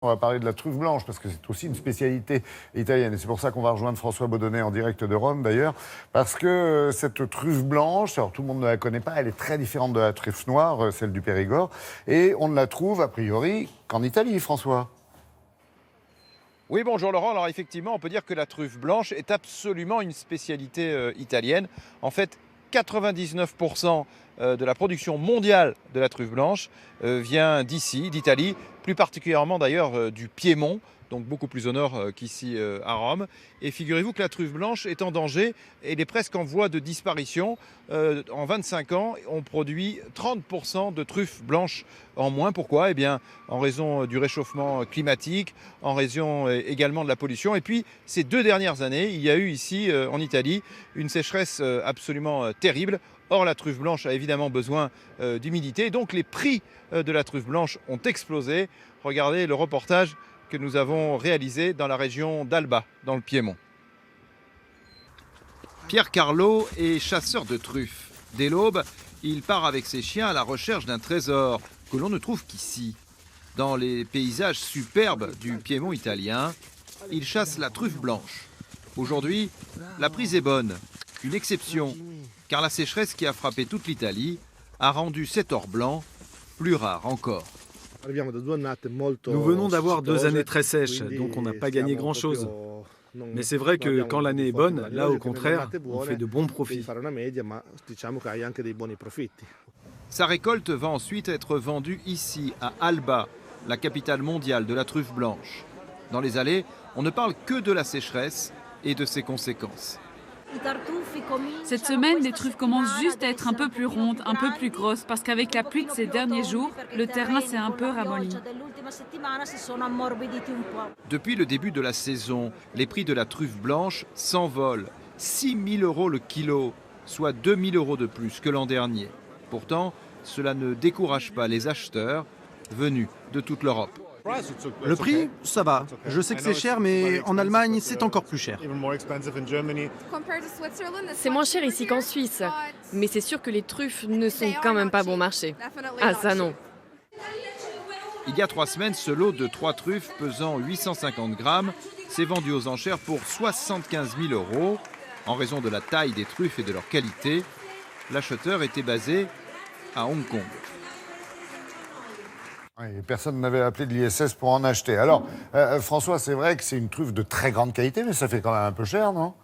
On va parler de la truffe blanche parce que c'est aussi une spécialité italienne. Et c'est pour ça qu'on va rejoindre François Baudonnet en direct de Rome d'ailleurs. Parce que cette truffe blanche, alors tout le monde ne la connaît pas, elle est très différente de la truffe noire, celle du Périgord. Et on ne la trouve a priori qu'en Italie, François. Oui, bonjour Laurent. Alors effectivement, on peut dire que la truffe blanche est absolument une spécialité italienne. En fait, 99% de la production mondiale de la truffe blanche vient d'ici, d'Italie, plus particulièrement d'ailleurs du Piémont, donc beaucoup plus au nord qu'ici à Rome. Et figurez-vous que la truffe blanche est en danger, elle est presque en voie de disparition. En 25 ans, on produit 30% de truffes blanches en moins. Pourquoi? Eh bien, en raison du réchauffement climatique, en raison également de la pollution. Et puis, ces 2 dernières années, il y a eu ici, en Italie, une sécheresse absolument terrible. Or, la truffe blanche a évidemment besoin d'humidité. Donc, les prix de la truffe blanche ont explosé. Regardez le reportage que nous avons réalisé dans la région d'Alba, dans le Piémont. Pierre Carlo est chasseur de truffes. Dès l'aube, il part avec ses chiens à la recherche d'un trésor que l'on ne trouve qu'ici. Dans les paysages superbes du Piémont italien, il chasse la truffe blanche. Aujourd'hui, la prise est bonne, une exception, car la sécheresse qui a frappé toute l'Italie a rendu cet or blanc plus rare encore. Nous venons d'avoir 2 années très sèches, donc on n'a pas gagné grand-chose. Mais c'est vrai que quand l'année est bonne, là au contraire, on fait de bons profits. Sa récolte va ensuite être vendue ici, à Alba, la capitale mondiale de la truffe blanche. Dans les allées, on ne parle que de la sécheresse et de ses conséquences. Cette semaine, les truffes commencent juste à être un peu plus rondes, un peu plus grosses, parce qu'avec la pluie de ces derniers jours, le terrain s'est un peu ramolli. Depuis le début de la saison, les prix de la truffe blanche s'envolent. 6 000 € le kilo, soit 2 000 € de plus que l'an dernier. Pourtant, cela ne décourage pas les acheteurs venus de toute l'Europe. Le prix, ça va. Je sais que c'est cher, mais en Allemagne, c'est encore plus cher. C'est moins cher ici qu'en Suisse. Mais c'est sûr que les truffes ne sont quand même pas bon marché. Ah ça non. Il y a 3 semaines, ce lot de 3 truffes pesant 850 grammes s'est vendu aux enchères pour 75 000 €. En raison de la taille des truffes et de leur qualité, l'acheteur était basé à Hong Kong. Oui, personne n'avait appelé de l'ISS pour en acheter. Alors, François, c'est vrai que c'est une truffe de très grande qualité, mais ça fait quand même un peu cher, non?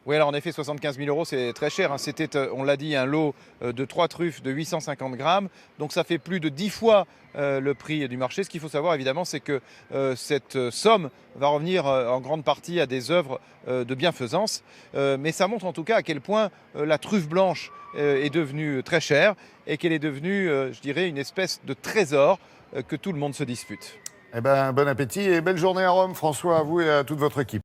Oui, alors en effet, 75 000 €, c'est très cher. C'était, on l'a dit, un lot de 3 truffes de 850 grammes. Donc ça fait plus de 10 fois le prix du marché. Ce qu'il faut savoir, évidemment, c'est que cette somme va revenir en grande partie à des œuvres de bienfaisance. Mais ça montre en tout cas à quel point la truffe blanche est devenue très chère et qu'elle est devenue, je dirais, une espèce de trésor que tout le monde se dispute. Eh bien, bon appétit et belle journée à Rome, François, à vous et à toute votre équipe.